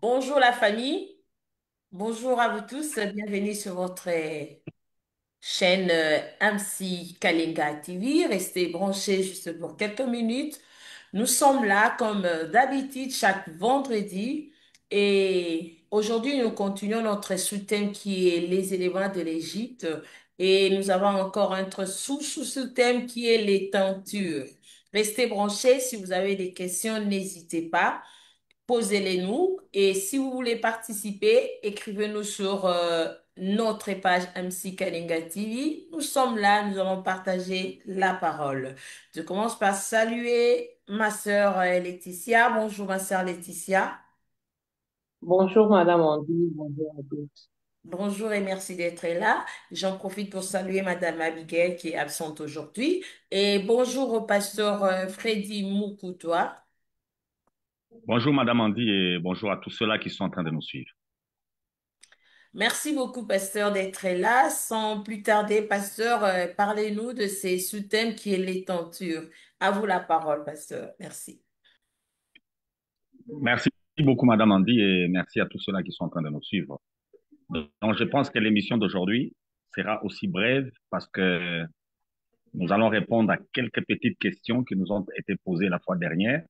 Bonjour la famille, bonjour à vous tous, bienvenue sur votre chaîne MC Kalinga TV. Restez branchés juste pour quelques minutes. Nous sommes là comme d'habitude chaque vendredi et aujourd'hui nous continuons notre sous-thème qui est les éléments de l'Égypte et nous avons encore un autre sous-sous-thème qui est les tentures. Restez branchés, si vous avez des questions, n'hésitez pas. Posez-les-nous et si vous voulez participer, écrivez-nous sur notre page MC Kalinga TV. Nous sommes là, nous allons partager la parole. Je commence par saluer ma sœur Laetitia. Bonjour ma sœur Laetitia. Bonjour Madame Andy, bonjour à tous. Bonjour et merci d'être là. J'en profite pour saluer Madame Abigail qui est absente aujourd'hui. Et bonjour au pasteur Freddy Moukoutoua. Bonjour Madame Andy et bonjour à tous ceux-là qui sont en train de nous suivre. Merci beaucoup, pasteur, d'être là. Sans plus tarder, pasteur, parlez-nous de ces sous-thèmes qui est les tentures. À vous la parole, pasteur. Merci. Merci beaucoup Madame Andy et merci à tous ceux-là qui sont en train de nous suivre. Donc je pense que l'émission d'aujourd'hui sera aussi brève parce que nous allons répondre à quelques petites questions qui nous ont été posées la fois dernière,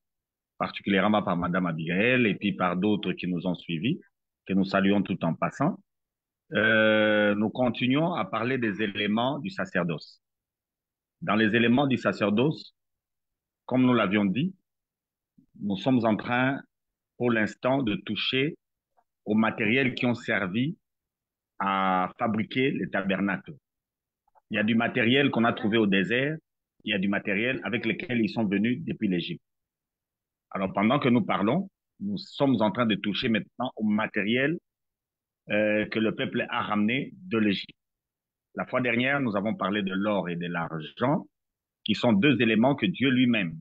particulièrement par Madame Abigail et puis par d'autres qui nous ont suivis, que nous saluons tout en passant. Nous continuons à parler des éléments du sacerdoce. Dans les éléments du sacerdoce, comme nous l'avions dit, nous sommes en train pour l'instant de toucher aux matériels qui ont servi à fabriquer les tabernacles. Il y a du matériel qu'on a trouvé au désert, il y a du matériel avec lequel ils sont venus depuis l'Égypte. Alors pendant que nous parlons, nous sommes en train de toucher maintenant au matériel que le peuple a ramené de l'Égypte. La fois dernière, nous avons parlé de l'or et de l'argent, qui sont deux éléments que Dieu lui-même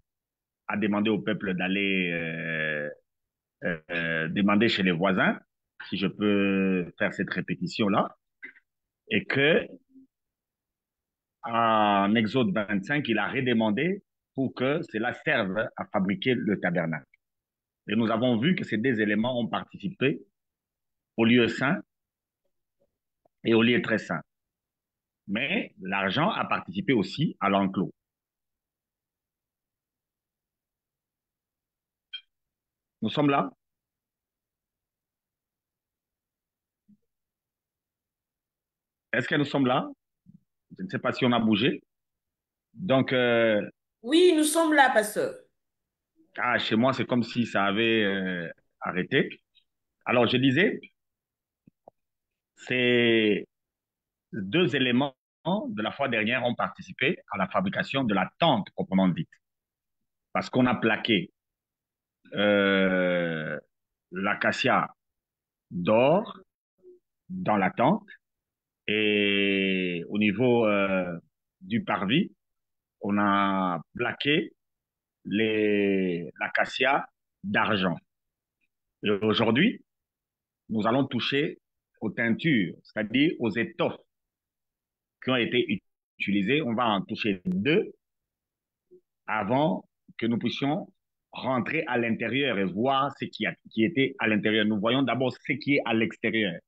a demandé au peuple d'aller demander chez les voisins, si je peux faire cette répétition-là, et que en Exode 25, il a redemandé pour que cela serve à fabriquer le tabernacle. Et nous avons vu que ces deux éléments ont participé au lieu saint et au lieu très saint. Mais l'argent a participé aussi à l'enclos. Nous sommes là? Est-ce que nous sommes là? Je ne sais pas si on a bougé. Donc, Oui, nous sommes là, pasteur. chez moi, c'est comme si ça avait arrêté. Alors, je disais, ces deux éléments de la fois dernière ont participé à la fabrication de la tente proprement dite. Parce qu'on a plaqué euh, l'acacia d'or dans la tente et au niveau du parvis, on a plaqué l'acacia d'argent. Et aujourd'hui, nous allons toucher aux teintures, c'est-à-dire aux étoffes qui ont été utilisées. On va en toucher deux avant que nous puissions rentrer à l'intérieur et voir qui était à l'intérieur. Nous voyons d'abord ce qui est à l'extérieur,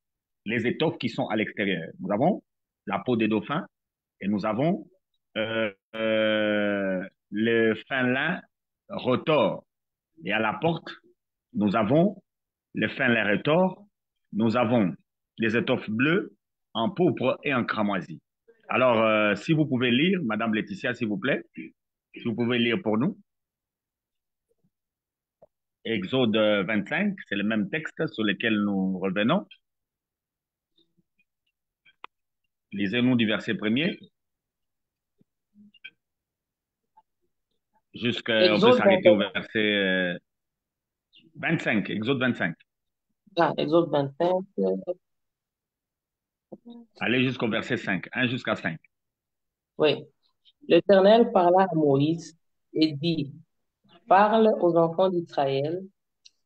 les étoffes qui sont à l'extérieur. Nous avons la peau des dauphins et nous avons le fin lin retors. Et à la porte, nous avons le fin lin retors, nous avons les étoffes bleues en pourpre et en cramoisi. Alors, si vous pouvez lire, Madame Laetitia, s'il vous plaît, si vous pouvez lire pour nous. Exode 25, c'est le même texte sur lequel nous revenons. Lisez-nous du verset premier jusqu'à, on peut Exode s'arrêter au 21, verset 25, Exode 25. Exode 25, Allez jusqu'au verset 5, 1 jusqu'à 5. oui. L'Éternel parla à Moïse et dit, parle aux enfants d'Israël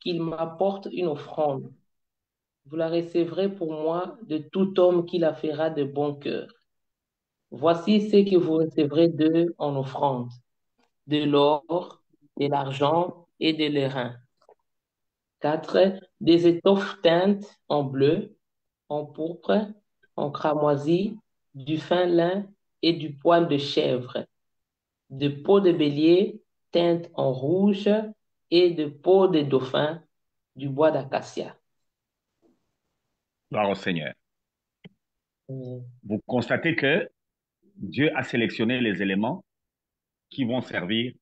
qu'ils m'apportent une offrande. Vous la recevrez pour moi de tout homme qui la fera de bon cœur. Voici ce que vous recevrez d'eux en offrande, de l'or, de l'argent et de l'airain, 4. Des étoffes teintes en bleu, en pourpre, en cramoisi, du fin lin et du poil de chèvre, de peau de bélier teinte en rouge et de peau de dauphin, du bois d'acacia. Gloire au Seigneur. Mm. Vous constatez que Dieu a sélectionné les éléments qui vont servir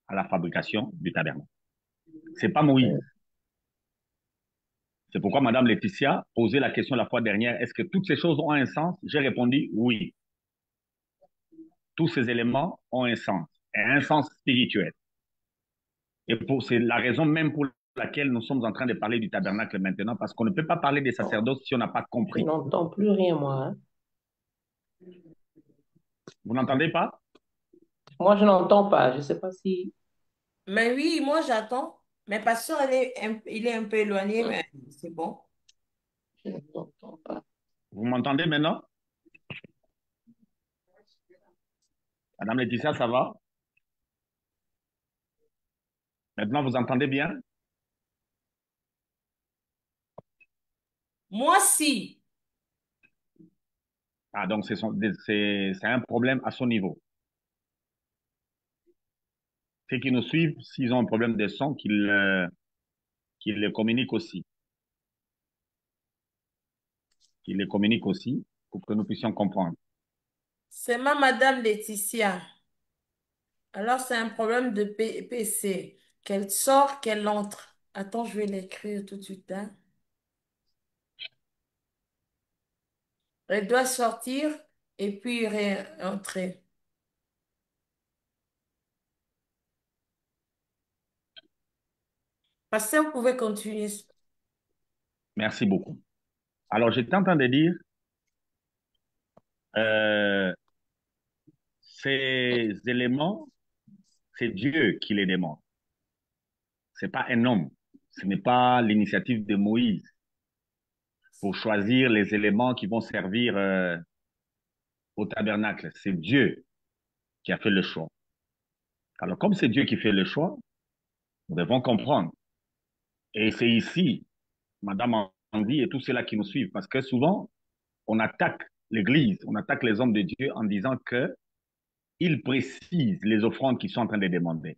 à la fabrication du tabernacle. C'est pas Moïse. C'est pourquoi Madame Laetitia posait la question la fois dernière, est-ce que toutes ces choses ont un sens? J'ai répondu oui. Tous ces éléments ont un sens, et un sens spirituel. Et c'est la raison même pour laquelle nous sommes en train de parler du tabernacle maintenant, parce qu'on ne peut pas parler des sacerdoces si on n'a pas Je compris. n'entends plus rien, moi, hein. Vous n'entendez pas? Moi, je n'entends pas. Je ne sais pas si... Mais oui, moi j'attends. Mais pasteur, il est un peu éloigné, mais c'est bon. Je n'entends pas. Vous m'entendez maintenant? Madame Laetitia, ça va? Maintenant, vous entendez bien? Moi, si. Ah, donc c'est un problème à son niveau. Ceux qui nous suivent, s'ils ont un problème de son, qu'ils le communiquent aussi. Qu'ils le communiquent aussi pour que nous puissions comprendre. C'est ma Madame Laetitia. Alors, c'est un problème de PC. Qu'elle sort, qu'elle entre. Attends, je vais l'écrire tout de suite, hein. Elle doit sortir et puis réentrer. Pasteur, vous pouvez continuer. Merci beaucoup. Alors, j'étais en train de dire, euh, ces éléments, c'est Dieu qui les demande. C'est pas un homme. Ce n'est pas l'initiative de Moïse pour choisir les éléments qui vont servir au tabernacle. C'est Dieu qui a fait le choix. Alors, comme c'est Dieu qui fait le choix, nous devons comprendre. Et c'est ici, Madame Andy et tous ceux-là qui nous suivent, parce que souvent, on attaque l'Église, on attaque les hommes de Dieu en disant que ils précisent les offrandes qu'ils sont en train de demander.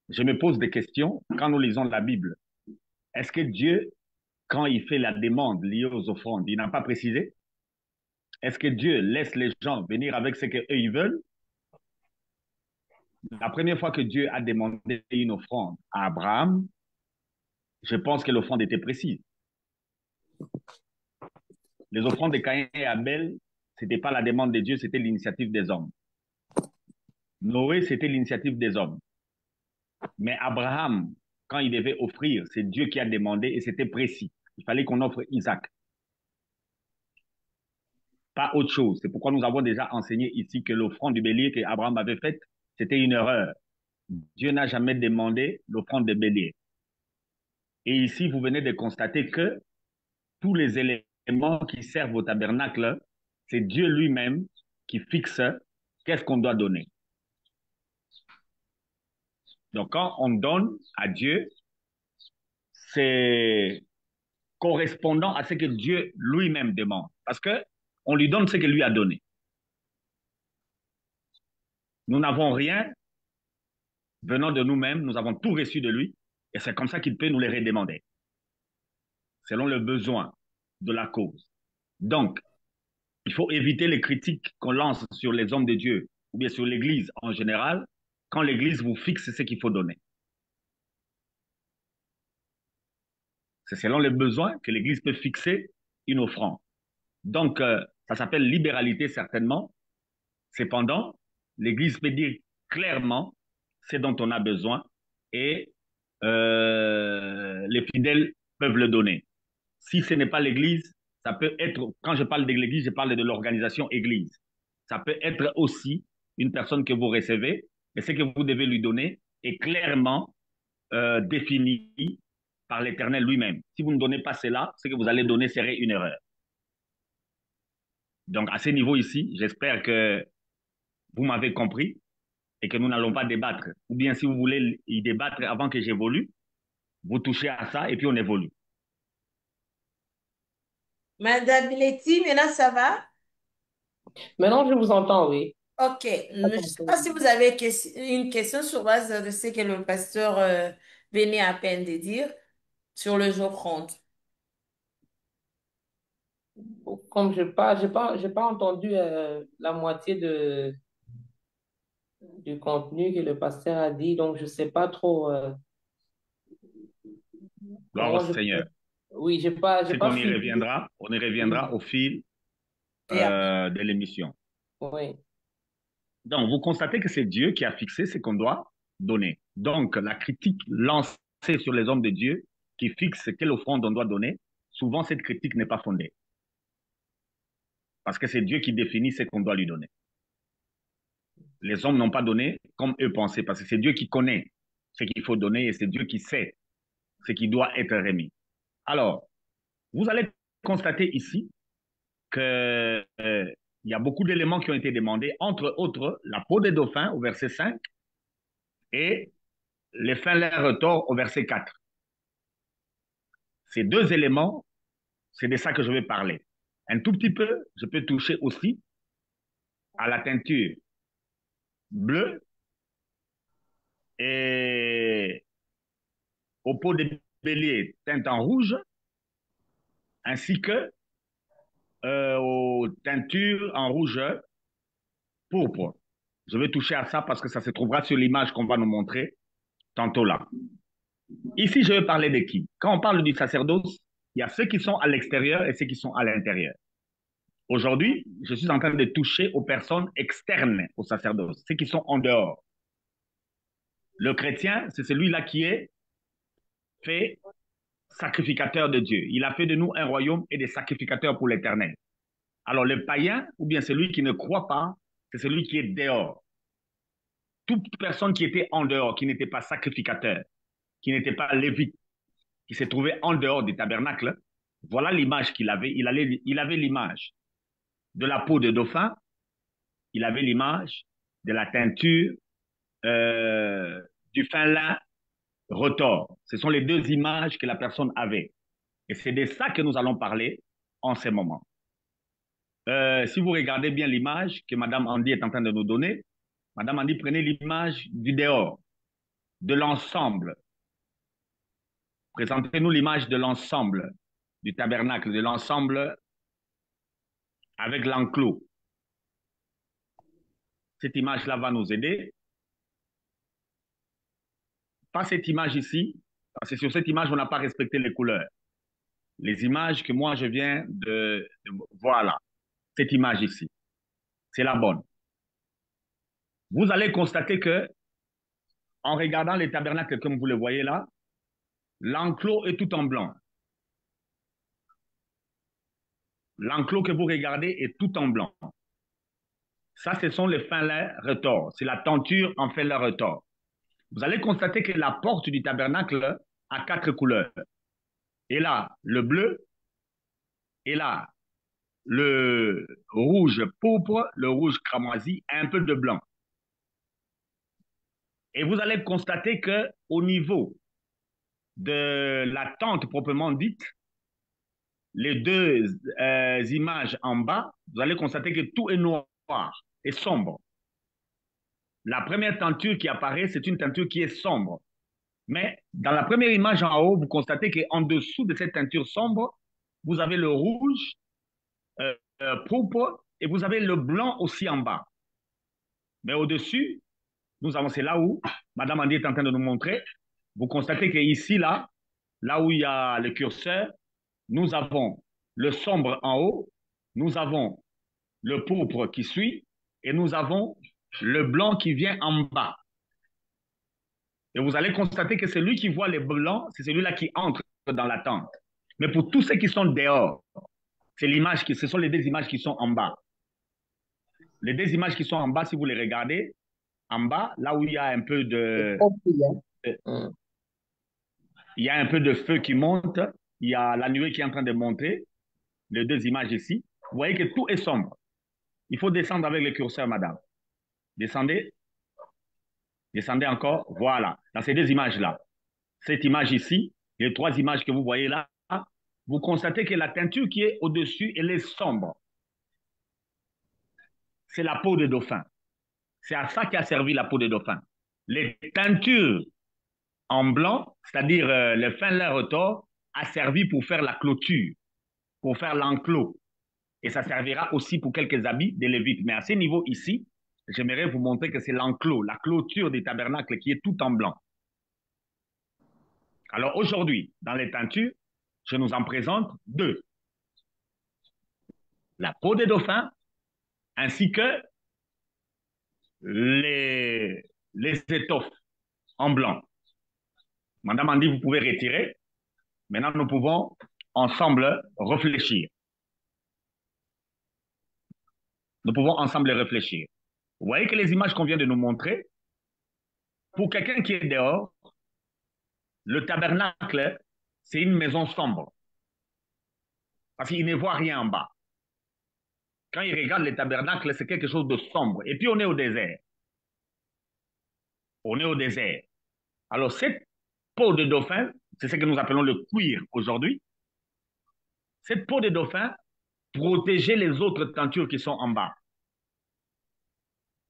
Je me pose des questions quand nous lisons la Bible. Est-ce que Dieu, quand il fait la demande liée aux offrandes, il n'a pas précisé? Est-ce que Dieu laisse les gens venir avec ce qu'eux ils veulent? La première fois que Dieu a demandé une offrande à Abraham, je pense que l'offrande était précise. Les offrandes de Caïn et Abel, ce n'était pas la demande de Dieu, c'était l'initiative des hommes. Noé, c'était l'initiative des hommes. Mais Abraham, quand il devait offrir, c'est Dieu qui a demandé et c'était précis. Il fallait qu'on offre Isaac, pas autre chose. C'est pourquoi nous avons déjà enseigné ici que l'offrande du bélier qu'Abraham avait faite, c'était une erreur. Dieu n'a jamais demandé l'offrande de bélier. Et ici, vous venez de constater que tous les éléments qui servent au tabernacle, c'est Dieu lui-même qui fixe qu'est-ce qu'on doit donner. Donc, quand on donne à Dieu, c'est correspondant à ce que Dieu lui-même demande. Parce que on lui donne ce que lui a donné. Nous n'avons rien venant de nous-mêmes, nous avons tout reçu de lui, et c'est comme ça qu'il peut nous les redemander, selon le besoin de la cause. Donc, il faut éviter les critiques qu'on lance sur les hommes de Dieu, ou bien sur l'Église en général, quand l'Église vous fixe ce qu'il faut donner. C'est selon les besoins que l'Église peut fixer une offrande. Donc, ça s'appelle libéralité certainement. Cependant, l'Église peut dire clairement ce dont on a besoin et les fidèles peuvent le donner. Si ce n'est pas l'Église, ça peut être, quand je parle de l'Église, je parle de l'organisation Église. Ça peut être aussi une personne que vous recevez, et ce que vous devez lui donner est clairement défini par l'Éternel lui-même. Si vous ne donnez pas cela, ce que vous allez donner serait une erreur. Donc, à ce niveau ici, j'espère que vous m'avez compris et que nous n'allons pas débattre. Ou bien, si vous voulez y débattre avant que j'évolue, Vous touchez à ça et puis on évolue. Madame Letty, maintenant ça va? Maintenant, je vous entends, oui. Ok. Je ne sais pas si vous avez une question sur base de ce que le pasteur venait à peine de dire sur le jour 30. Comme j'ai pas entendu la moitié du contenu que le pasteur a dit, donc je sais pas trop Gloire au comment je Seigneur. peux. Oui, j'ai C'est pas qu'on y suivi. reviendra. On y reviendra Mhm. au fil Et après. de l'émission. Oui, Donc, vous constatez que c'est Dieu qui a fixé ce qu'on doit donner. Donc, la critique lancée sur les hommes de Dieu qui fixe quelle offrande on doit donner, souvent cette critique n'est pas fondée. Parce que c'est Dieu qui définit ce qu'on doit lui donner. Les hommes n'ont pas donné comme eux pensaient, parce que c'est Dieu qui connaît ce qu'il faut donner et c'est Dieu qui sait ce qui doit être remis. Alors, vous allez constater ici que, il y a beaucoup d'éléments qui ont été demandés, entre autres la peau des dauphins au verset 5 et les fins l'air retors au verset 4. Ces deux éléments, c'est de ça que je vais parler. Un tout petit peu, je peux toucher aussi à la teinture bleue et aux peaux de bélier teintes en rouge, ainsi que aux teintures en rouge pourpre. Je vais toucher à ça parce que ça se trouvera sur l'image qu'on va nous montrer tantôt là. Ici, je vais parler de qui? Quand on parle du sacerdoce, il y a ceux qui sont à l'extérieur et ceux qui sont à l'intérieur. Aujourd'hui, je suis en train de toucher aux personnes externes au sacerdoce, ceux qui sont en dehors. Le chrétien, c'est celui-là qui est fait sacrificateur de Dieu. Il a fait de nous un royaume et des sacrificateurs pour l'éternel. Alors le païen, ou bien celui qui ne croit pas, c'est celui qui est dehors. Toute personne qui était en dehors, qui n'était pas sacrificateur, qui n'était pas lévite, qui s'est trouvé en dehors du tabernacle, voilà l'image qu'il avait. Il avait l'image de la peau de dauphin, il avait l'image de la teinture, euh, du fin lin retors. Ce sont les deux images que la personne avait. Et c'est de ça que nous allons parler en ce moment. Si vous regardez bien l'image que Madame Andy est en train de nous donner, Madame Andy, prenez l'image du dehors, de l'ensemble. Présentez-nous l'image de l'ensemble du tabernacle, de l'ensemble avec l'enclos. Cette image-là va nous aider. Pas cette image ici, parce que sur cette image, on n'a pas respecté les couleurs. Les images que moi, je viens voilà, cette image ici, c'est la bonne. Vous allez constater que, en regardant les tabernacles comme vous le voyez là, l'enclos est tout en blanc. L'enclos que vous regardez est tout en blanc. Ça, ce sont les fins lin retors. C'est la tenture en fin lin retors. Vous allez constater que la porte du tabernacle a quatre couleurs. Et là, le bleu, et là, le rouge pourpre, le rouge cramoisi, un peu de blanc. Et vous allez constater que au niveau de la tente proprement dite, les deux images en bas, vous allez constater que tout est noir et sombre. La première tenture qui apparaît, c'est une tenture qui est sombre. Mais dans la première image en haut, vous constatez qu'en dessous de cette teinture sombre, vous avez le rouge pourpre et vous avez le blanc aussi en bas. Mais au-dessus, nous avons, c'est là où Madame Andy est en train de nous montrer. Vous constatez qu'ici, là où il y a le curseur, nous avons le sombre en haut, nous avons le pourpre qui suit et nous avons le blanc qui vient en bas. Et vous allez constater que celui qui voit les blancs, c'est celui-là qui entre dans la tente. Mais pour tous ceux qui sont dehors, ce sont les deux images qui sont en bas. Les deux images qui sont en bas, si vous les regardez, en bas, là où il y a un peu c'est de, compris, hein. Mm. il y a un peu de feu qui monte, il y a la nuée qui est en train de monter, les deux images ici. Vous voyez que tout est sombre. Il faut descendre avec le curseur, madame. Descendez, descendez encore, voilà, dans ces deux images-là. cette image ici, les trois images que vous voyez là, vous constatez que la teinture qui est au-dessus, elle est sombre. C'est la peau de dauphin. C'est à ça qu'a servi la peau de dauphin. Les teintures en blanc, c'est-à-dire le fin lin retors, a servi pour faire la clôture, pour faire l'enclos. Et ça servira aussi pour quelques habits des Lévites. Mais à ce niveau ici, j'aimerais vous montrer que c'est l'enclos, la clôture des tabernacles qui est tout en blanc. Alors aujourd'hui, dans les teintures, je nous en présente deux. La peau de dauphin ainsi que les étoffes en blanc. Madame Andy, vous pouvez retirer. Maintenant, nous pouvons ensemble réfléchir. Nous pouvons ensemble réfléchir. Vous voyez que les images qu'on vient de nous montrer, pour quelqu'un qui est dehors, le tabernacle, c'est une maison sombre. Parce qu'il ne voit rien en bas. Quand il regarde le tabernacle, c'est quelque chose de sombre. Et puis on est au désert. On est au désert. Alors cette peau de dauphin, c'est ce que nous appelons le cuir aujourd'hui. Cette peau de dauphin protégeait les autres teintures qui sont en bas.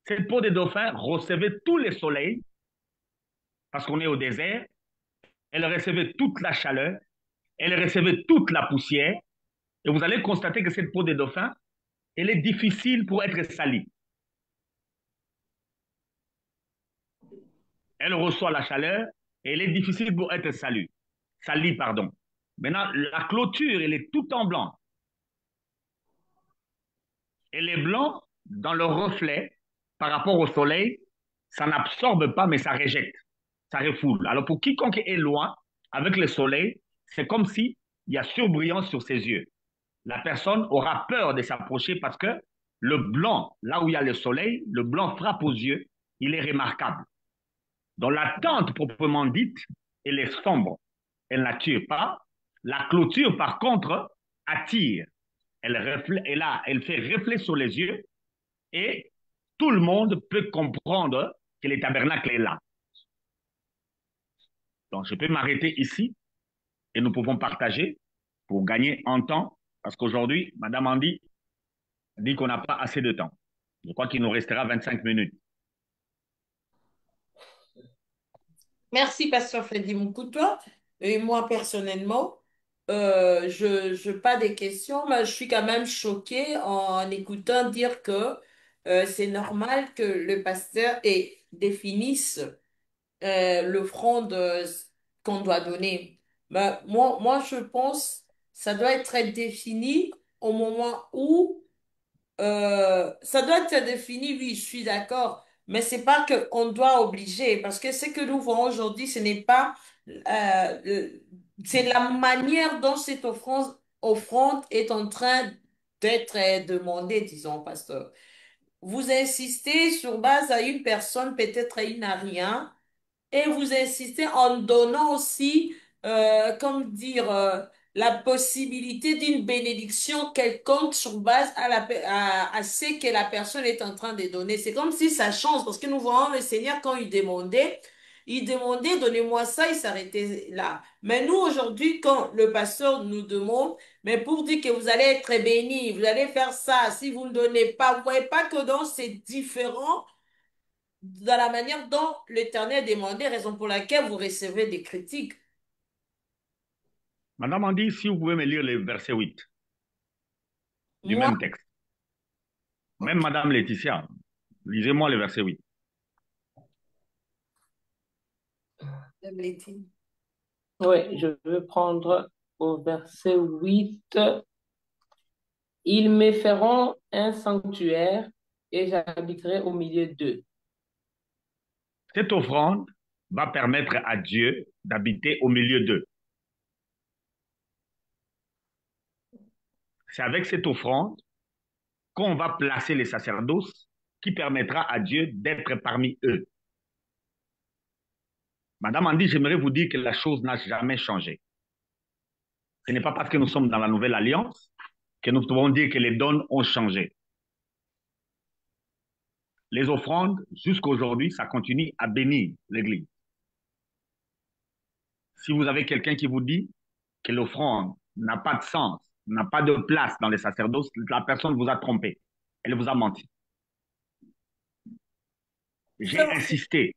Cette peau de dauphin recevait tous les soleils, parce qu'on est au désert, elle recevait toute la chaleur, elle recevait toute la poussière, et vous allez constater que cette peau de dauphin, elle est difficile pour être salie. Elle reçoit la chaleur, et elle est difficile pour être salie, pardon. Maintenant, la clôture, elle est tout en blanc. Elle est blanc dans le reflet par rapport au soleil, ça n'absorbe pas, mais ça rejette, ça refoule. Alors pour quiconque est loin, avec le soleil, c'est comme si il y a surbrillance sur ses yeux. La personne aura peur de s'approcher parce que le blanc, là où il y a le soleil, le blanc frappe aux yeux, il est remarquable. Donc la tente proprement dite, elle est sombre, elle n'attire pas. La clôture, par contre, attire. Elle fait reflet sur les yeux et tout le monde peut comprendre que le tabernacle est là. Donc, je peux m'arrêter ici et nous pouvons partager pour gagner en temps parce qu'aujourd'hui, Madame Andy dit qu'on n'a pas assez de temps. Je crois qu'il nous restera 25 minutes. Merci, Pasteur Freddy Moukoutoua. Et moi, personnellement, je pas des questions, mais je suis quand même choquée en écoutant dire que c'est normal que le pasteur définisse l'offrande qu'on doit donner. Ben, moi, je pense ça doit être défini au moment où ça doit être défini, oui, je suis d'accord, mais c'est pas que on doit obliger, parce que ce que nous voyons aujourd'hui, ce n'est pas, c'est la manière dont cette offrande est en train d'être demandée, disons, pasteur. Vous insistez sur base à une personne, peut-être il n'a rien, et vous insistez en donnant aussi, comme dire, la possibilité d'une bénédiction quelconque sur base à ce que la personne est en train de donner. C'est comme si ça change, parce que nous voyons le Seigneur quand il demandait, donnez-moi ça, il s'arrêtait là. Mais nous, aujourd'hui, quand le pasteur nous demande, mais pour dire que vous allez être béni, vous allez faire ça, si vous ne donnez pas, vous voyez pas que donc c'est différent dans la manière dont l'Éternel demandait, raison pour laquelle vous recevez des critiques. Madame Andy, si vous pouvez me lire le verset 8 du Moi, même texte. Même ok, Madame Laetitia, lisez-moi le verset 8. je l'ai dit. Oui, je veux prendre au verset 8. Ils me feront un sanctuaire et j'habiterai au milieu d'eux. Cette offrande va permettre à Dieu d'habiter au milieu d'eux. C'est avec cette offrande qu'on va placer les sacerdoces qui permettra à Dieu d'être parmi eux. Madame Andy, j'aimerais vous dire que la chose n'a jamais changé. Ce n'est pas parce que nous sommes dans la nouvelle alliance que nous pouvons dire que les dons ont changé. Les offrandes, jusqu'à aujourd'hui, ça continue à bénir l'Église. Si vous avez quelqu'un qui vous dit que l'offrande n'a pas de sens, n'a pas de place dans les sacerdoces, la personne vous a trompé. Elle vous a menti. J'ai Pasteur, insisté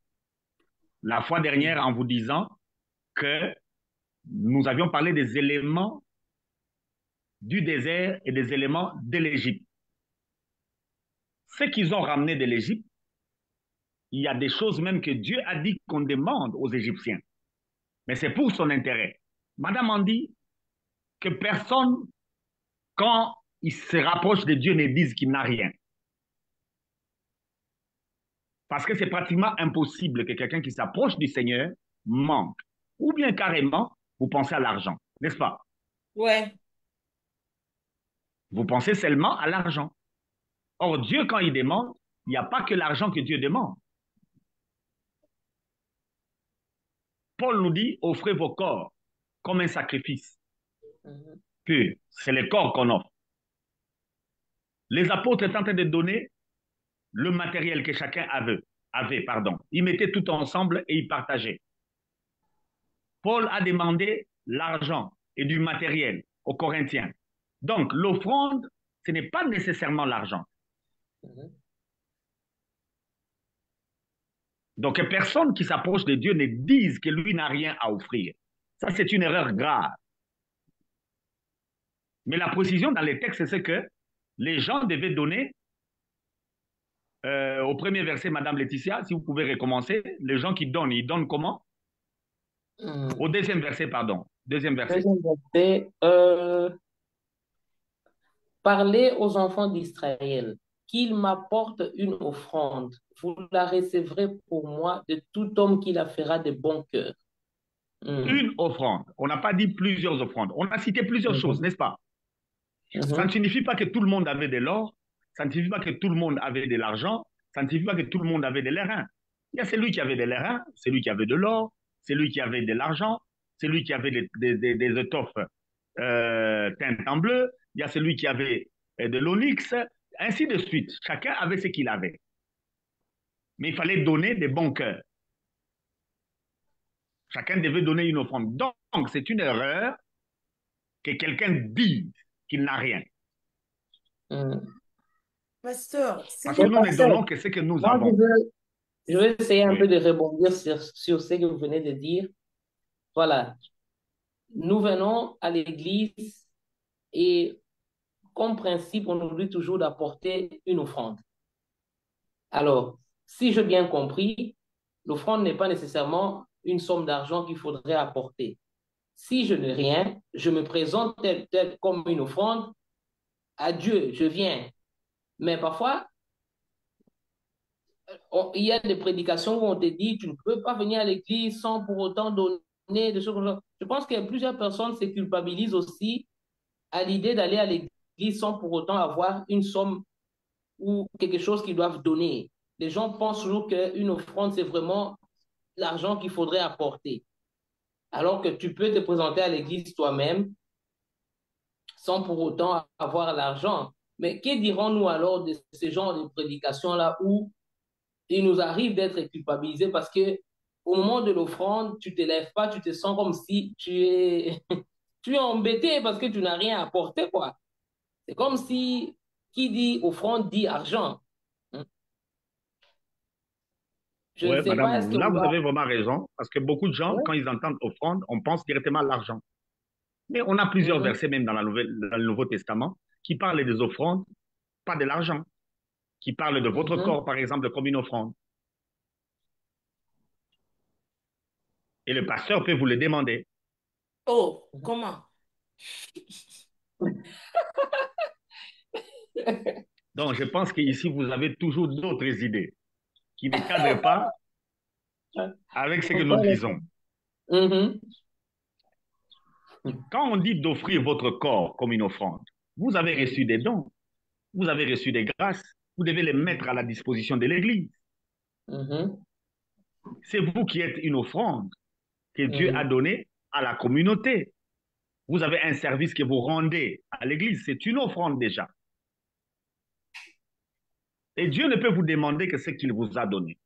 la fois dernière en vous disant que nous avions parlé des éléments du désert et des éléments de l'Égypte. Ce qu'ils ont ramené de l'Égypte, il y a des choses même que Dieu a dit qu'on demande aux Égyptiens. Mais c'est pour son intérêt. Madame en dit que personne, quand il se rapproche de Dieu, ne dise qu'il n'a rien. Parce que c'est pratiquement impossible que quelqu'un qui s'approche du Seigneur manque. Ou bien carrément, vous pensez à l'argent, n'est-ce pas? ouais, Vous pensez seulement à l'argent. Or, Dieu, quand il demande, il n'y a pas que l'argent que Dieu demande. Paul nous dit, offrez vos corps comme un sacrifice pur. C'est le corps qu'on offre. Les apôtres étaient en train de donner le matériel que chacun avait. Ils mettaient tout ensemble et ils partageaient. Paul a demandé l'argent et du matériel aux Corinthiens. Donc, l'offrande, ce n'est pas nécessairement l'argent. Donc, personne qui s'approche de Dieu ne dise que lui n'a rien à offrir. Ça, c'est une erreur grave. Mais la précision dans les textes, c'est que les gens devaient donner, au premier verset, Madame Laetitia, si vous pouvez recommencer, les gens qui donnent, ils donnent comment? Au deuxième verset, pardon. Deuxième verset. Deuxième verset, parlez aux enfants d'Israël qu'ils m'apportent une offrande. Vous la recevrez pour moi de tout homme qui la fera de bon cœur. Une offrande. On n'a pas dit plusieurs offrandes. On a cité plusieurs choses, Mhm. n'est-ce pas? Ça ne Mhm. signifie pas que tout le monde avait de l'or, ça ne signifie pas que tout le monde avait de l'argent, ça ne signifie pas que tout le monde avait de l'airain. Il y a celui qui avait de l'airain, celui qui avait de l'or, celui qui avait de l'argent, celui qui avait des étoffes teintes en bleu, il y a celui qui avait de l'onyx, ainsi de suite. Chacun avait ce qu'il avait. Mais il fallait donner des bons cœurs. Chacun devait donner une offrande. Donc, c'est une erreur que quelqu'un dise qu'il n'a rien. Mhm. pasteur, Parce que Mais nous ne pasteur, donnons que ce que nous moi, avons. je veux essayer un peu Oui. de rebondir sur ce que vous venez de dire. Voilà, nous venons à l'église et comme principe, on nous dit toujours d'apporter une offrande. Alors, si j'ai bien compris, l'offrande n'est pas nécessairement une somme d'argent qu'il faudrait apporter. Si je n'ai rien, je me présente tel comme une offrande à Dieu, je viens. Mais parfois, il y a des prédications où on te dit, tu ne peux pas venir à l'église sans pour autant donner des choses comme ça. Je pense que plusieurs personnes se culpabilisent aussi à l'idée d'aller à l'église sans pour autant avoir une somme ou quelque chose qu'ils doivent donner. Les gens pensent toujours qu'une offrande, c'est vraiment l'argent qu'il faudrait apporter. Alors que tu peux te présenter à l'église toi-même sans pour autant avoir l'argent. Mais que dirons-nous alors de ce genre de prédication-là où il nous arrive d'être culpabilisés parce que au moment de l'offrande, tu ne te lèves pas, tu te sens comme si tu es embêté parce que tu n'as rien apporté, quoi. C'est comme si qui dit offrande dit argent. Je Oui, ne sais pas, est-ce madame, que là, vous vous doit... avez vraiment raison, parce que beaucoup de gens, Ouais. quand ils entendent offrande, on pense directement à l'argent. Mais on a plusieurs Mhm, versets, même dans le Nouveau Testament, qui parlent des offrandes, pas de l'argent, qui parlent de votre mhm. corps, par exemple, comme une offrande. Et le pasteur peut vous le demander. oh, comment? Donc, je pense qu'ici, vous avez toujours d'autres idées qui ne cadrent pas avec ce que nous disons. Mhm, Quand on dit d'offrir votre corps comme une offrande, vous avez reçu des dons, vous avez reçu des grâces, vous devez les mettre à la disposition de l'Église. mhm, C'est vous qui êtes une offrande que Dieu a mhm, donnée à la communauté. Vous avez un service que vous rendez à l'Église, c'est une offrande déjà. Et Dieu ne peut vous demander que ce qu'il vous a donné.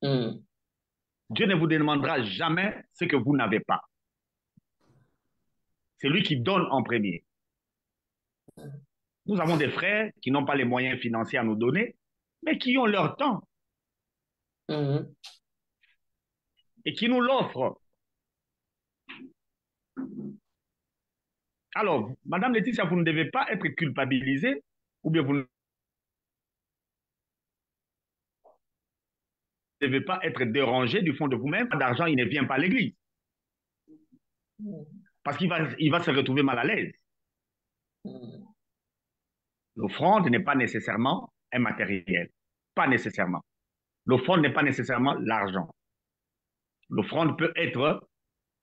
mhm. Dieu ne vous demandera jamais ce que vous n'avez pas. C'est lui qui donne en premier. Nous avons des frères qui n'ont pas les moyens financiers à nous donner, mais qui ont leur temps Mhm. et qui nous l'offrent. Alors, Madame Laetitia, vous ne devez pas être culpabilisée ou bien vous ne devez pas être dérangée du fond de vous-même. D'argent, il ne vient pas à l'église parce il va se retrouver mal à l'aise. Mhm. L'offrande n'est pas nécessairement un matériel. Pas nécessairement. L'offrande n'est pas nécessairement l'argent. L'offrande peut être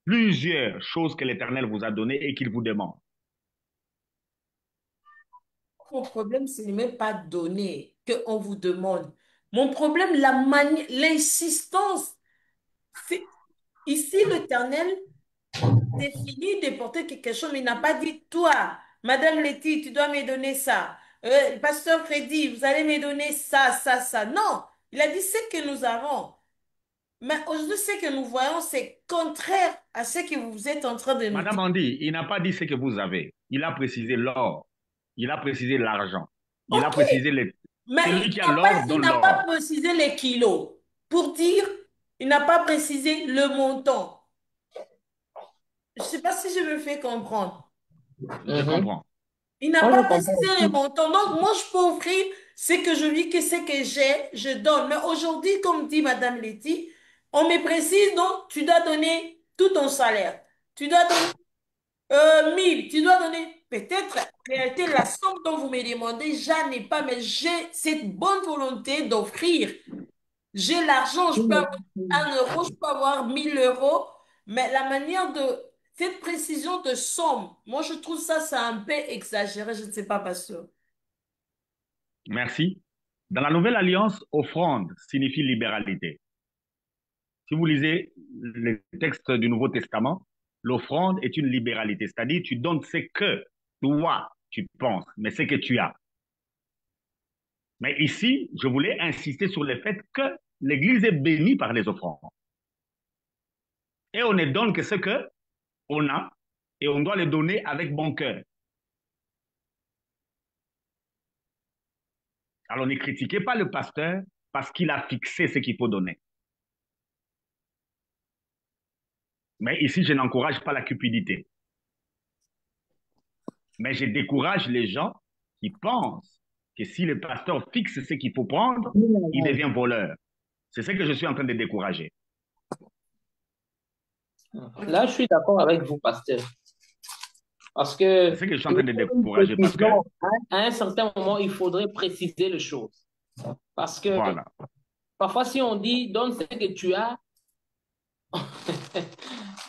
plusieurs choses que l'Éternel vous a données et qu'il vous demande. Mon problème, ce n'est même pas donner qu'on vous demande. Mon problème, l'insistance. C'est ici l'Éternel c'est fini de porter quelque chose, mais il n'a pas dit, toi, Madame Letty, tu dois me donner ça. Pasteur Freddy, vous allez me donner ça, ça, ça. Non, il a dit ce que nous avons. Mais aujourd'hui, ce que nous voyons, c'est contraire à ce que vous êtes en train de nous dire. Madame Andy, il n'a pas dit ce que vous avez. Il a précisé l'or. Il a précisé l'argent. Il a Ok, précisé les... mais Celui qui a l'or il donne n'a pas l'or. précisé les kilos. Pour dire, il n'a pas précisé le montant. Je ne sais pas si je me fais comprendre. Je Mhm. comprends. Il n'a Moi, je pas comprends précisé les aussi. montants. Donc, moi, je peux offrir ce que je vis, que ce que j'ai, je donne. Mais aujourd'hui, comme dit Madame Letty, on me précise, donc, tu dois donner tout ton salaire. Tu dois donner 1000. Tu dois donner, peut-être, en réalité, la somme dont vous me demandez, j'en ai pas, mais j'ai cette bonne volonté d'offrir. J'ai l'argent, je peux avoir 1 euro, je peux avoir 1000 euros, mais la manière de, cette précision de somme, moi je trouve ça, c'est un peu exagéré, je ne sais pas, pasteur. Merci. Dans la Nouvelle Alliance, offrande signifie libéralité. Si vous lisez les textes du Nouveau Testament, l'offrande est une libéralité, c'est-à-dire tu donnes ce que toi tu penses, mais ce que tu as. Mais ici, je voulais insister sur le fait que l'Église est bénie par les offrandes. Et on ne donne que ce que on a et on doit le donner avec bon cœur. Alors ne critiquez pas le pasteur parce qu'il a fixé ce qu'il faut donner. Mais ici, je n'encourage pas la cupidité. Mais je décourage les gens qui pensent que si le pasteur fixe ce qu'il faut prendre, il devient voleur. C'est ce que je suis en train de décourager. Ok. Là, je suis d'accord avec vous, pasteur. Parce que C'est ce que je suis en il train de faut une décourager parce que, précision. À un certain moment, il faudrait préciser les choses. Parce que voilà, parfois, si on dit donne ce que tu as,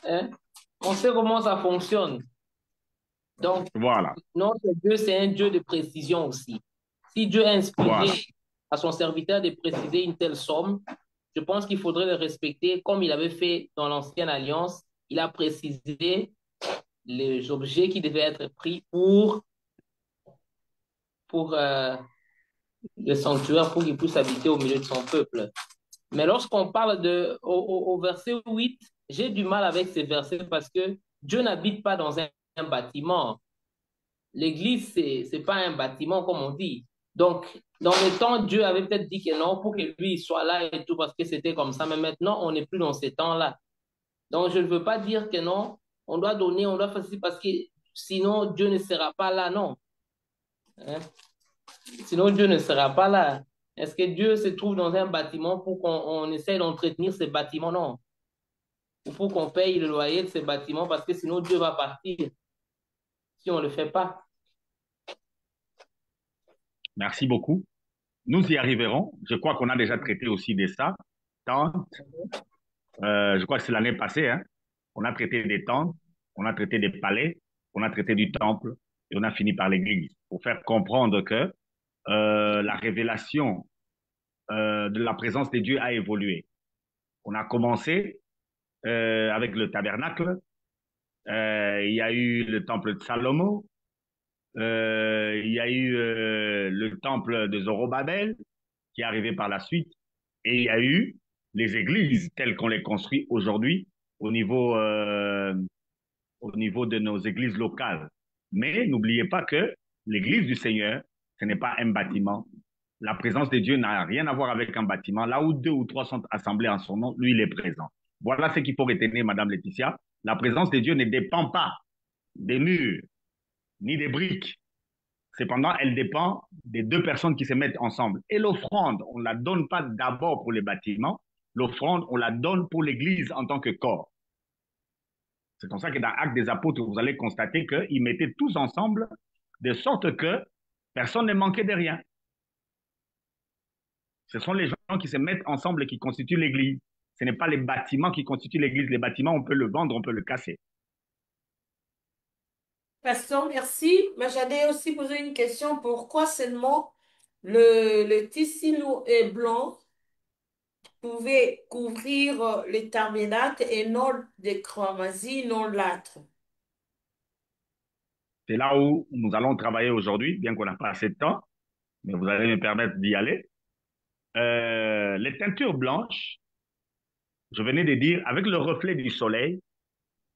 hein, on sait comment ça fonctionne. Donc, voilà, notre Dieu, c'est un Dieu de précision aussi. Si Dieu a inspiré voilà. à son serviteur de préciser une telle somme, je pense qu'il faudrait le respecter comme il avait fait dans l'Ancienne Alliance. Il a précisé les objets qui devaient être pris pour le sanctuaire, pour qu'il puisse habiter au milieu de son peuple. Mais lorsqu'on parle au verset 8, j'ai du mal avec ces versets parce que Dieu n'habite pas dans un bâtiment. L'église, c'est pas un bâtiment, comme on dit. Donc, dans le temps, Dieu avait peut-être dit que non, pour que lui il soit là et tout, parce que c'était comme ça. Mais maintenant, on n'est plus dans ces temps-là. Donc, je ne veux pas dire que non, on doit donner, on doit faire ceci parce que sinon, Dieu ne sera pas là, non. Hein? Sinon, Dieu ne sera pas là. Est-ce que Dieu se trouve dans un bâtiment pour qu'on essaie d'entretenir ce bâtiment? Non. Ou pour qu'on paye le loyer de ce bâtiment parce que sinon, Dieu va partir si on ne le fait pas. Merci beaucoup. Nous y arriverons. Je crois qu'on a déjà traité aussi de ça. Tentes, je crois que c'est l'année passée, hein. On a traité des tentes, on a traité des palais, on a traité du temple et on a fini par l'église pour faire comprendre que la révélation de la présence de Dieu a évolué. On a commencé avec le tabernacle, il y a eu le temple de Salomon, il y a eu le temple de Zorobabel qui est arrivé par la suite, et il y a eu les églises telles qu'on les construit aujourd'hui au niveau, euh, au niveau de nos églises locales. Mais n'oubliez pas que l'église du Seigneur, ce n'est pas un bâtiment. La présence de Dieu n'a rien à voir avec un bâtiment. Là où deux ou trois sont assemblés en son nom, lui, il est présent. Voilà ce qu'il faut retenir, Madame Laetitia. La présence de Dieu ne dépend pas des murs ni des briques. Cependant, elle dépend des deux personnes qui se mettent ensemble. Et l'offrande, on ne la donne pas d'abord pour les bâtiments. L'offrande, on la donne pour l'Église en tant que corps. C'est comme ça que dans Actes des Apôtres, vous allez constater qu'ils mettaient tous ensemble de sorte que personne ne manquait de rien. Ce sont les gens qui se mettent ensemble et qui constituent l'Église. Ce n'est pas les bâtiments qui constituent l'Église. Les bâtiments, on peut le vendre, on peut le casser. Pasteur, merci. Mais j'allais aussi poser une question. Pourquoi seulement le tissu blanc pouvait couvrir le tabernacle et non de cramoisi, non l'âtre? C'est là où nous allons travailler aujourd'hui, bien qu'on n'a pas assez de temps, mais vous allez me permettre d'y aller. Les teintures blanches, je venais de dire, avec le reflet du soleil,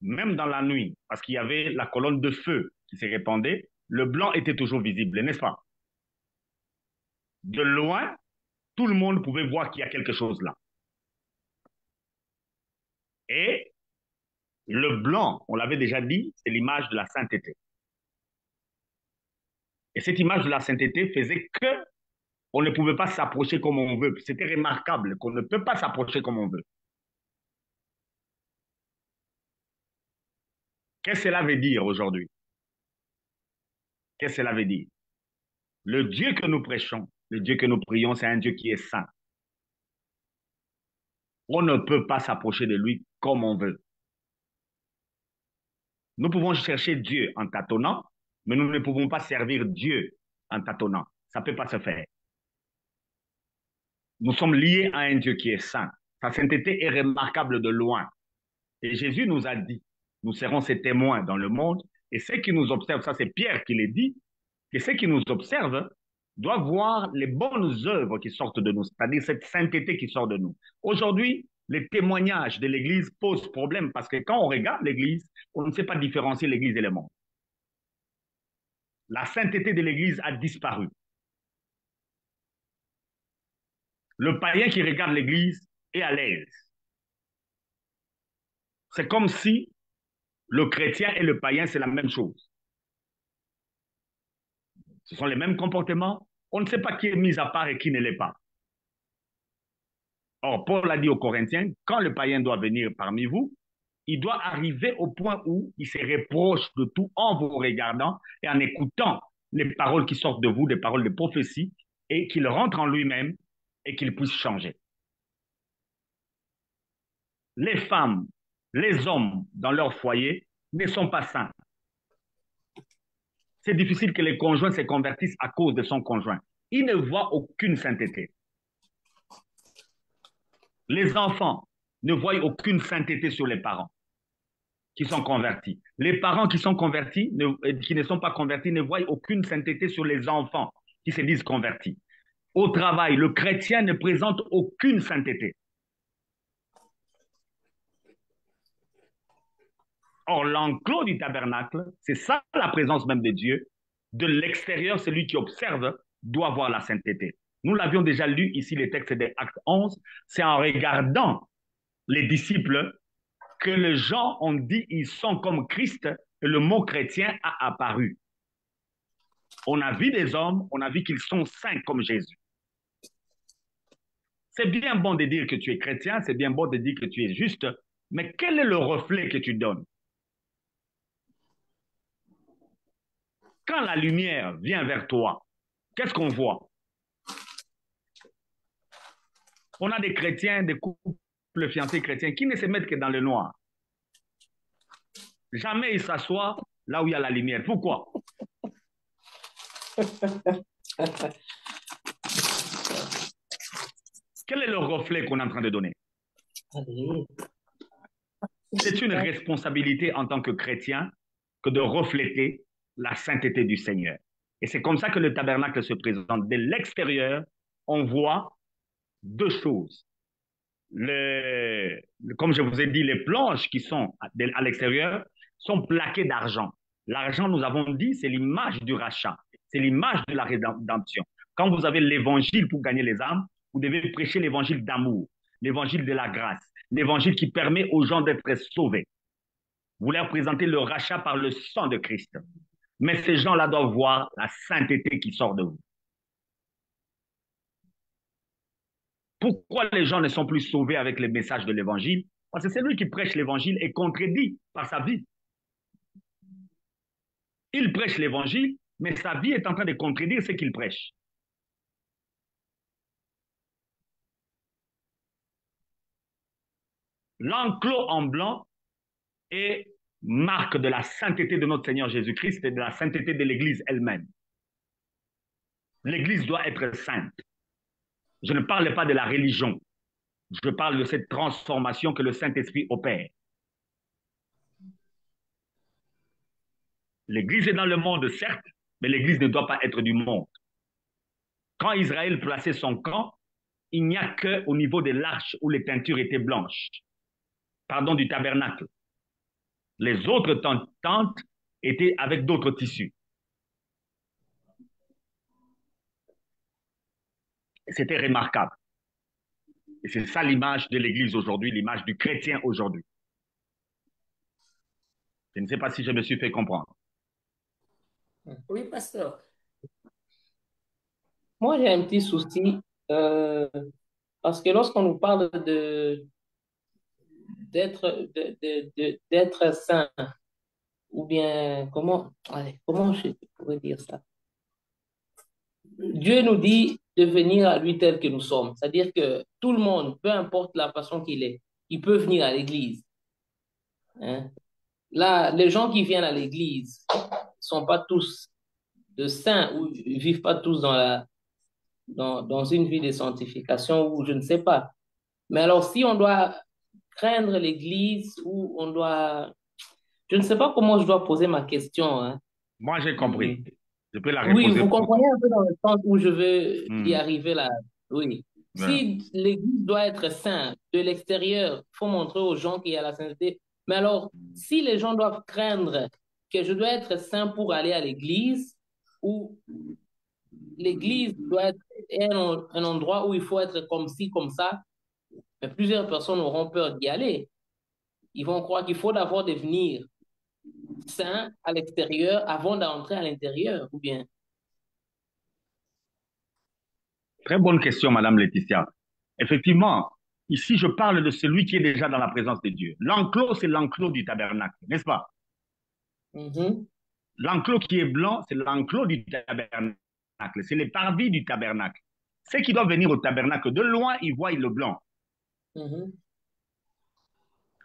même dans la nuit, parce qu'il y avait la colonne de feu qui se répandait, le blanc était toujours visible, n'est-ce pas? De loin, tout le monde pouvait voir qu'il y a quelque chose là. Et le blanc, on l'avait déjà dit, c'est l'image de la sainteté. Et cette image de la sainteté faisait que on ne pouvait pas s'approcher comme on veut. C'était remarquable qu'on ne peut pas s'approcher comme on veut. Qu'est-ce que cela veut dire aujourd'hui? Qu'est-ce que cela veut dire? Le Dieu que nous prêchons, le Dieu que nous prions, c'est un Dieu qui est saint. On ne peut pas s'approcher de lui comme on veut. Nous pouvons chercher Dieu en tâtonnant, mais nous ne pouvons pas servir Dieu en tâtonnant. Ça ne peut pas se faire. Nous sommes liés à un Dieu qui est saint. Sa sainteté est remarquable de loin. Et Jésus nous a dit, nous serons ses témoins dans le monde, et ceux qui nous observent, ça c'est Pierre qui l'a dit, que ceux qui nous observent doivent voir les bonnes œuvres qui sortent de nous, c'est-à-dire cette sainteté qui sort de nous. Aujourd'hui, les témoignages de l'Église posent problème parce que quand on regarde l'Église, on ne sait pas différencier l'Église et le monde. La sainteté de l'Église a disparu. Le païen qui regarde l'Église est à l'aise. C'est comme si le chrétien et le païen, c'est la même chose. Ce sont les mêmes comportements. On ne sait pas qui est mis à part et qui ne l'est pas. Or, Paul a dit aux Corinthiens, quand le païen doit venir parmi vous, il doit arriver au point où il se reproche de tout en vous regardant et en écoutant les paroles qui sortent de vous, des paroles de prophétie, et qu'il rentre en lui-même et qu'il puisse changer. Les femmes, les hommes dans leur foyer ne sont pas saints. C'est difficile que les conjoints se convertissent à cause de son conjoint. Ils ne voient aucune sainteté. Les enfants ne voient aucune sainteté sur les parents qui sont convertis. Les parents qui sont convertis, qui ne sont pas convertis, ne voient aucune sainteté sur les enfants qui se disent convertis. Au travail, le chrétien ne présente aucune sainteté. Or, l'enclos du tabernacle, c'est ça la présence même de Dieu. De l'extérieur, celui qui observe doit voir la sainteté. Nous l'avions déjà lu ici, les textes des Actes 11. C'est en regardant les disciples que les gens ont dit ils sont comme Christ et le mot chrétien a apparu. On a vu des hommes, on a vu qu'ils sont saints comme Jésus. C'est bien bon de dire que tu es chrétien, c'est bien bon de dire que tu es juste, mais quel est le reflet que tu donnes? Quand la lumière vient vers toi, qu'est-ce qu'on voit? On a des chrétiens, des couples fiancés chrétiens qui ne se mettent que dans le noir. Jamais ils s'assoient là où il y a la lumière. Pourquoi? Quel est le reflet qu'on est en train de donner? C'est une responsabilité en tant que chrétien que de refléter la sainteté du Seigneur. Et c'est comme ça que le tabernacle se présente. De l'extérieur, on voit deux choses. comme je vous ai dit, les planches qui sont à l'extérieur sont plaquées d'argent. L'argent, nous avons dit, c'est l'image du rachat, c'est l'image de la rédemption. Quand vous avez l'évangile pour gagner les âmes, vous devez prêcher l'évangile d'amour, l'évangile de la grâce, l'évangile qui permet aux gens d'être sauvés. Vous leur présentez le rachat par le sang de Christ. Mais ces gens-là doivent voir la sainteté qui sort de vous. Pourquoi les gens ne sont plus sauvés avec les messages de l'évangile? Parce que celui qui prêche l'évangile est contredit par sa vie. Il prêche l'évangile, mais sa vie est en train de contredire ce qu'il prêche. L'enclos en blanc est marque de la sainteté de notre Seigneur Jésus-Christ et de la sainteté de l'Église elle-même. L'Église doit être sainte. Je ne parle pas de la religion. Je parle de cette transformation que le Saint-Esprit opère. L'Église est dans le monde, certes, mais l'Église ne doit pas être du monde. Quand Israël plaçait son camp, il n'y a qu'au niveau de l'arche où les teintures étaient blanches, pardon, du tabernacle. Les autres tentes étaient avec d'autres tissus. C'était remarquable. Et c'est ça l'image de l'Église aujourd'hui, l'image du chrétien aujourd'hui. Je ne sais pas si je me suis fait comprendre. Oui, pasteur. Moi, j'ai un petit souci euh, parce que lorsqu'on nous parle d'être saint, ou bien comment je pourrais dire ça? Dieu nous dit de venir à lui tel que nous sommes. C'est-à-dire que tout le monde, peu importe la façon qu'il est, il peut venir à l'église. Hein. Là, les gens qui viennent à l'église sont pas tous de saints ou ils vivent pas tous dans une vie de sanctification ou je ne sais pas. Mais alors, si on doit craindre l'église ou on doit... Je ne sais pas comment je dois poser ma question. Hein. Moi, j'ai compris. Mhm. Je peux la Oui, reposer vous pour comprenez un peu dans le sens où je veux y vous. arriver là. Oui. Ouais. Si l'Église doit être sainte de l'extérieur, il faut montrer aux gens qu'il y a la sainteté. Mais alors, si les gens doivent craindre que je dois être saint pour aller à l'Église, ou l'Église doit être un endroit où il faut être comme ci, comme ça, mais plusieurs personnes auront peur d'y aller. Ils vont croire qu'il faut d'abord devenir saint à l'extérieur avant d'entrer à l'intérieur, ou bien. Très bonne question, Madame Laetitia. Effectivement, ici, je parle de celui qui est déjà dans la présence de Dieu. L'enclos, c'est l'enclos du tabernacle, n'est-ce pas? Mhm. L'enclos qui est blanc, c'est l'enclos du tabernacle. C'est les parvis du tabernacle. Ceux qui doivent venir au tabernacle, de loin, ils voient le blanc. Mhm.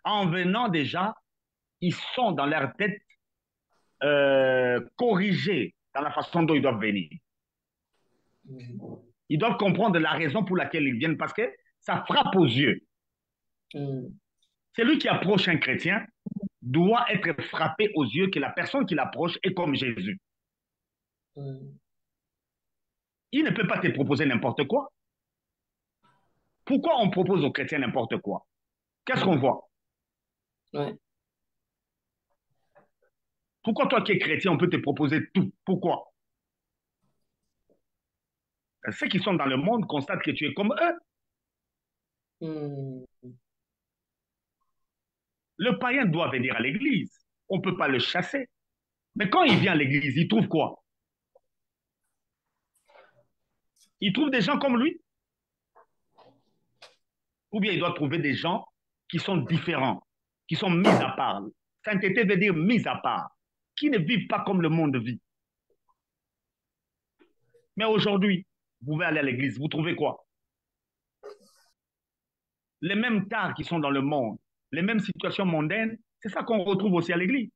En venant déjà, ils sont dans leur tête corrigés dans la façon dont ils doivent venir. Mhm. Ils doivent comprendre la raison pour laquelle ils viennent parce que ça frappe aux yeux. Mhm. Celui qui approche un chrétien doit être frappé aux yeux que la personne qui l'approche est comme Jésus. Mhm. Il ne peut pas te proposer n'importe quoi. Pourquoi on propose aux chrétiens n'importe quoi? Qu'est-ce qu'on Mhm. voit? Ouais. Pourquoi toi qui es chrétien, on peut te proposer tout? Pourquoi? Ceux qui sont dans le monde constatent que tu es comme eux. Mhm. Le païen doit venir à l'église. On ne peut pas le chasser. Mais quand il vient à l'église, il trouve quoi? Il trouve des gens comme lui? Ou bien il doit trouver des gens qui sont différents, qui sont mis à part. Sainteté veut dire mis à part, qui ne vivent pas comme le monde vit. Mais aujourd'hui, vous pouvez aller à l'église, vous trouvez quoi? Les mêmes tares qui sont dans le monde, les mêmes situations mondaines, c'est ça qu'on retrouve aussi à l'église.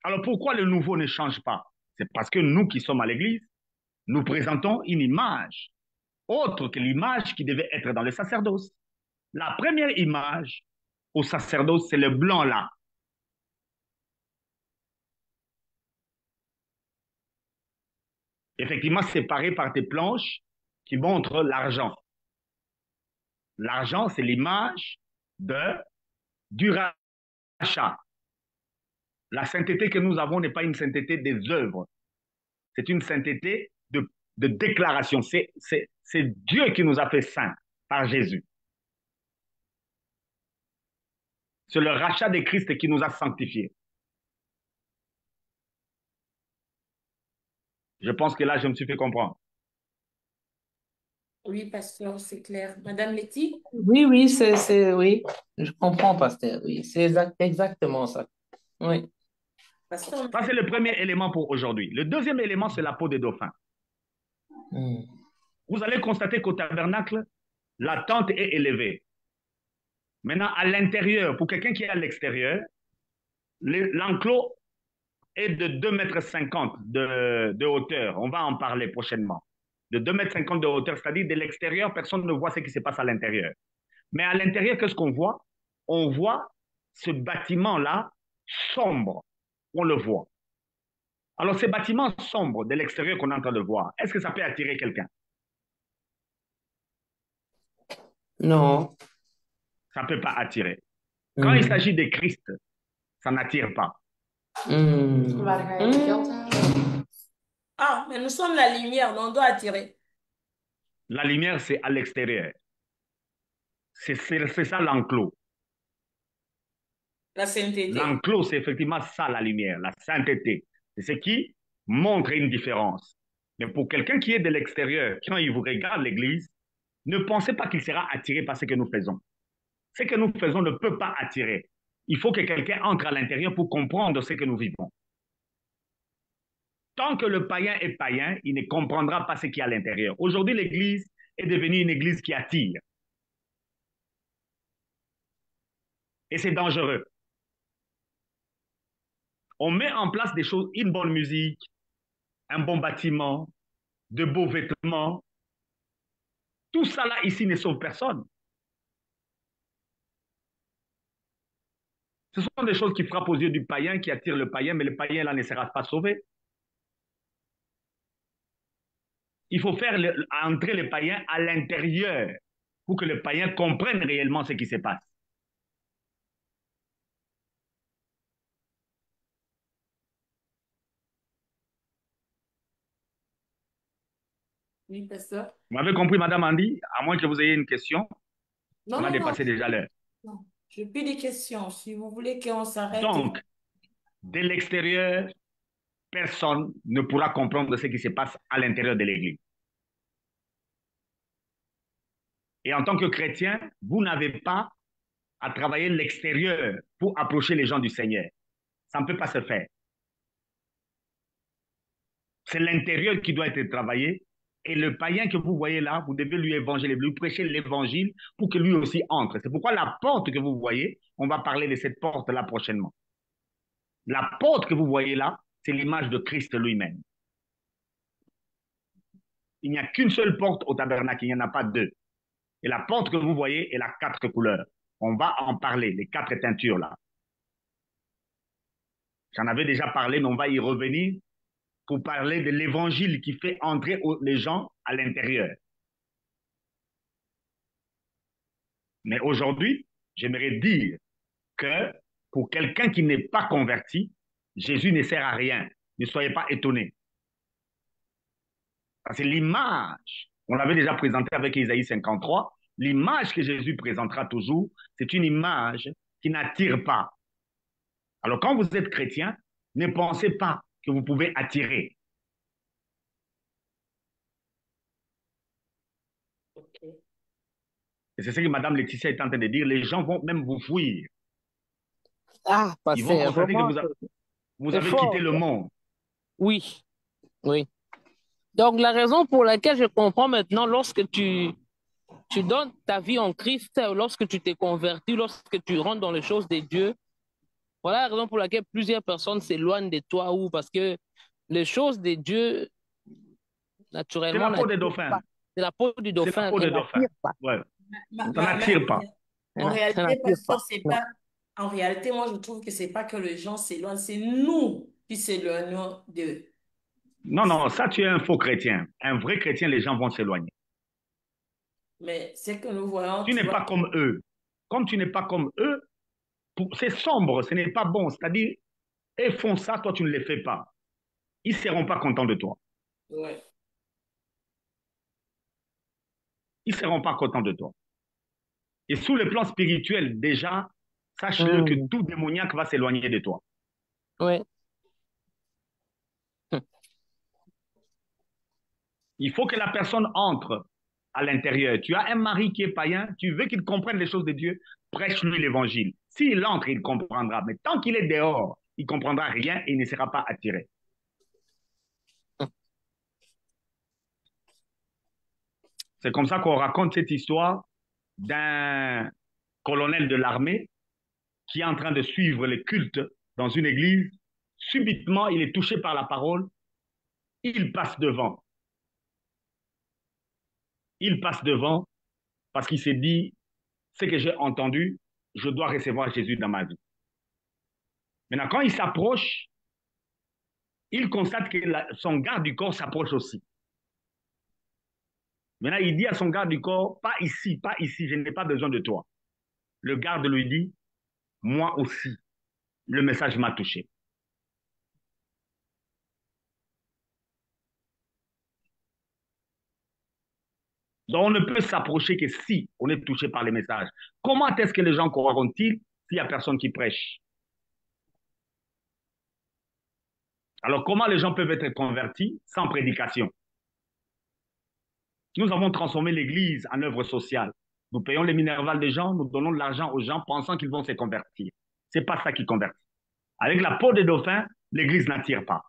Alors pourquoi le nouveau ne change pas? C'est parce que nous qui sommes à l'église, nous présentons une image autre que l'image qui devait être dans le sacerdoce. La première image au sacerdoce, c'est le blanc là. effectivement séparé par tes planches qui montrent l'argent. L'argent, c'est l'image du rachat. La sainteté que nous avons n'est pas une sainteté des œuvres, c'est une sainteté de déclaration. C'est Dieu qui nous a fait saints par Jésus. C'est le rachat de Christ qui nous a sanctifiés. Je pense que là, je me suis fait comprendre. Oui, pasteur, c'est clair. Madame Letty? Oui, oui, je comprends, pasteur. Oui, c'est exactement ça. Oui. Pasteur, Ça, c'est le premier élément pour aujourd'hui. Le deuxième élément, c'est la peau des dauphins. Mm. Vous allez constater qu'au tabernacle, la tente est élevée. Maintenant, à l'intérieur, pour quelqu'un qui est à l'extérieur, l'enclos est de 2,50 m de hauteur. On va en parler prochainement. De 2,50 m de hauteur, c'est-à-dire de l'extérieur, personne ne voit ce qui se passe à l'intérieur. Mais à l'intérieur, qu'est-ce qu'on voit? On voit ce bâtiment-là sombre. On le voit. Alors, ces bâtiments sombres de l'extérieur qu'on est en train de voir, est-ce que ça peut attirer quelqu'un? Non. Ça ne peut pas attirer. Quand il Mm. s'agit de Christ, ça n'attire pas. Mm. Ah, mais nous sommes la lumière, on doit attirer. La lumière, c'est à l'extérieur. C'est ça l'enclos. La sainteté. L'enclos, c'est effectivement ça la lumière, la sainteté. C'est ce qui montre une différence. Mais pour quelqu'un qui est de l'extérieur, quand il vous regarde l'église, ne pensez pas qu'il sera attiré par ce que nous faisons. Ce que nous faisons ne peut pas attirer. Il faut que quelqu'un entre à l'intérieur pour comprendre ce que nous vivons. Tant que le païen est païen, il ne comprendra pas ce qu'il y a à l'intérieur. Aujourd'hui, l'église est devenue une église qui attire. Et c'est dangereux. On met en place des choses, une bonne musique, un bon bâtiment, de beaux vêtements. Tout ça là, ici, ne sauve personne. Ce sont des choses qui frappent aux yeux du païen, qui attirent le païen, mais le païen là ne sera pas sauvé. Il faut faire entrer le païen à l'intérieur pour que le païen comprenne réellement ce qui se passe. Oui, pasteur. Vous m'avez compris, Madame Andy? À moins que vous ayez une question, Non, on a non, non, dépassé déjà l'heure. non. Je n'ai plus de questions. Si vous voulez qu'on s'arrête. Donc, de l'extérieur, personne ne pourra comprendre ce qui se passe à l'intérieur de l'Église. Et en tant que chrétien, vous n'avez pas à travailler l'extérieur pour approcher les gens du Seigneur. Ça ne peut pas se faire. C'est l'intérieur qui doit être travaillé. Et le païen que vous voyez là, vous devez lui évangéliser, lui prêcher l'évangile pour que lui aussi entre. C'est pourquoi la porte que vous voyez, on va parler de cette porte-là prochainement. La porte que vous voyez là, c'est l'image de Christ lui-même. Il n'y a qu'une seule porte au tabernacle, il n'y en a pas deux. Et la porte que vous voyez, elle a 4 couleurs. On va en parler, les 4 teintures là. J'en avais déjà parlé, mais on va y revenir pour parler de l'évangile qui fait entrer les gens à l'intérieur. Mais aujourd'hui, j'aimerais dire que pour quelqu'un qui n'est pas converti, Jésus ne sert à rien. Ne soyez pas étonnés. Parce que l'image, on l'avait déjà présentée avec Isaïe 53, l'image que Jésus présentera toujours, c'est une image qui n'attire pas. Alors quand vous êtes chrétien, ne pensez pas que vous pouvez attirer. Ok. Et c'est ce que Mme Laetitia est en train de dire. Les gens vont même vous fuir. Ah, Ils vont pasteur, constater que vraiment, vous c'est avez quitté fort. le monde. Oui, oui. Donc, la raison pour laquelle je comprends maintenant, lorsque tu donnes ta vie en Christ, lorsque tu t'es converti, lorsque tu rentres dans les choses de Dieu, voilà la raison pour laquelle plusieurs personnes s'éloignent de toi ou parce que les choses de Dieu, C'est naturellement, la peau des n'attirent dauphins. pas. C'est la peau du C'est la dauphin, peau des elle dauphins. n'attire pas. Ouais. Ma- Ça ma- ma- n'attire pas. En Ça réalité, n'attire pas. pasteur, c'est Non. pas. En réalité, moi, je trouve que c'est pas que les gens s'éloignent, c'est nous qui s'éloignons d'eux. Non, non, ça, tu es un faux chrétien. Un vrai chrétien, les gens vont s'éloigner. Mais c'est que nous voyons, Tu tu n'es vois. pas comme eux. Comme tu n'es pas comme eux, c'est sombre, ce n'est pas bon. C'est-à-dire, eux font ça, toi, tu ne les fais pas. Ils ne seront pas contents de toi. Ouais. Ils ne seront pas contents de toi. Et sous le plan spirituel, déjà, sache-le que Hmm. tout démoniaque va s'éloigner de toi. Ouais. Il faut que la personne entre à l'intérieur. Tu as un mari qui est païen, tu veux qu'il comprenne les choses de Dieu, prêche-lui l'évangile. S'il entre, il comprendra. Mais tant qu'il est dehors, il ne comprendra rien et il ne sera pas attiré. C'est comme ça qu'on raconte cette histoire d'un colonel de l'armée qui est en train de suivre les cultes dans une église. Subitement, il est touché par la parole. Il passe devant. Il passe devant parce qu'il s'est dit, ce que j'ai entendu, je dois recevoir Jésus dans ma vie. Maintenant, quand il s'approche, il constate que son garde du corps s'approche aussi. Maintenant, il dit à son garde du corps, pas ici, je n'ai pas besoin de toi. Le garde lui dit, moi aussi, le message m'a touché. Donc, on ne peut s'approcher que si on est touché par les messages. Comment est-ce que les gens croiront-ils s'il n'y a personne qui prêche? Alors, comment les gens peuvent être convertis sans prédication? Nous avons transformé l'Église en œuvre sociale. Nous payons les minervales des gens, nous donnons de l'argent aux gens pensant qu'ils vont se convertir. Ce n'est pas ça qui convertit. Avec la peau des dauphins, l'Église n'attire pas.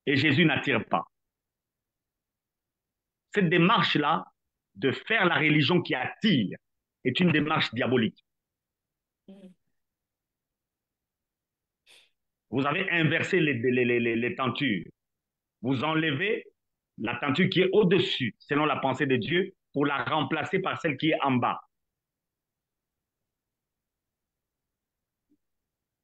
Et Jésus n'attire pas. Cette démarche-là, de faire la religion qui attire, est une démarche diabolique. Vous avez inversé les tentures. Vous enlevez la tenture qui est au-dessus, selon la pensée de Dieu, pour la remplacer par celle qui est en bas.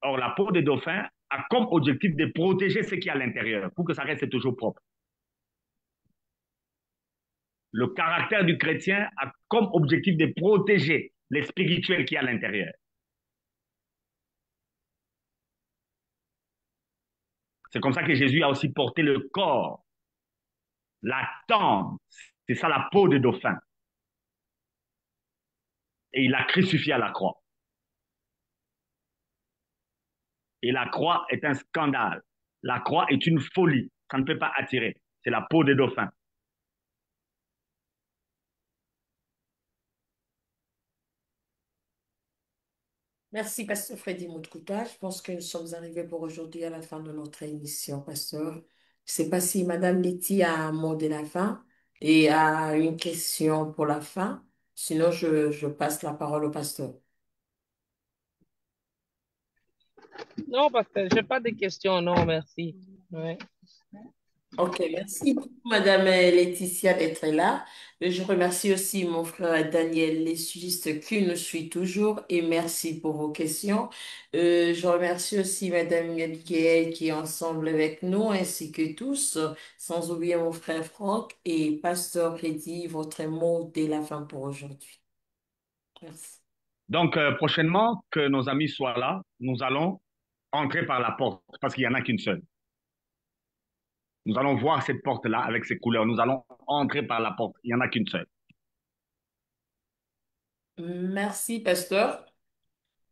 Or, la peau des dauphins a comme objectif de protéger ce qui est à l'intérieur, pour que ça reste toujours propre. Le caractère du chrétien a comme objectif de protéger les spirituels qui est à l'intérieur. C'est comme ça que Jésus a aussi porté le corps, la tente, c'est ça la peau de dauphin. Et il l'a crucifié à la croix. Et la croix est un scandale. La croix est une folie. Ça ne peut pas attirer. C'est la peau des dauphins. Merci, Pasteur Freddy Moutouta. Je pense que nous sommes arrivés pour aujourd'hui à la fin de notre émission, Pasteur. Je ne sais pas si Madame Letty a un mot de la fin et a une question pour la fin. Sinon, je passe la parole au pasteur. Non, parce que j'ai pas de questions, non, merci. Ouais. Ok, merci beaucoup, Madame Laetitia, d'être là. Je remercie aussi mon frère Daniel Lessugiste qui nous suit toujours et merci pour vos questions. Je remercie aussi Madame Abigail qui est ensemble avec nous ainsi que tous, sans oublier mon frère Franck et Pasteur Reddy, votre mot dès la fin pour aujourd'hui. Merci. Donc, prochainement, que nos amis soient là, nous allons entrer par la porte, parce qu'il n'y en a qu'une seule. Nous allons voir cette porte-là avec ses couleurs. Nous allons entrer par la porte. Il n'y en a qu'une seule. Merci, Pasteur.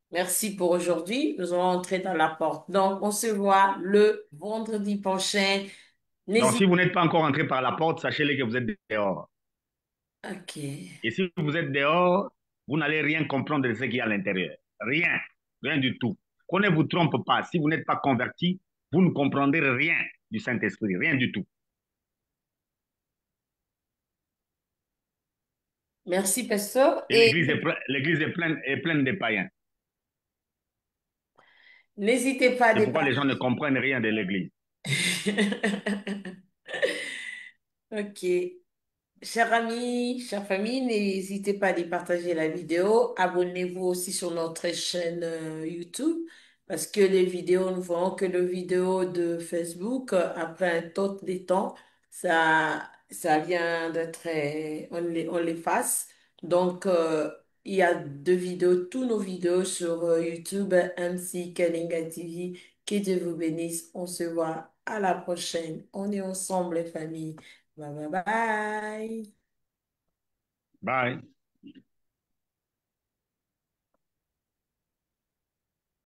Merci pour aujourd'hui. Nous allons entrer dans la porte. Donc, on se voit le vendredi prochain. Donc, si N'hésitez vous n'êtes pas encore entré par la porte, sachez-le que vous êtes dehors. pas. Ok. Et si vous êtes dehors, vous n'allez rien comprendre de ce qu'il y a à l'intérieur. Rien. Rien du tout. Qu'on ne vous trompe pas. Si vous n'êtes pas converti, vous ne comprendrez rien du Saint-Esprit. Rien du tout. Merci, pasteur. Et Et l'église est pleine de païens. n'hésitez pas à C'est pourquoi les gens ne départager. comprennent rien de l'église. Ok. Chers amis, chers familles, n'hésitez pas à départager la vidéo. Abonnez-vous aussi sur notre chaîne YouTube. parce que les vidéos, nous voyons que les vidéos de Facebook, après un temps de temps, ça vient d'être, on l'efface. Donc, il y a deux vidéos, tous nos vidéos sur YouTube, MC Kalinga TV. Que Dieu vous bénisse. On se voit à la prochaine. On est ensemble, les familles. Bye bye bye. Bye.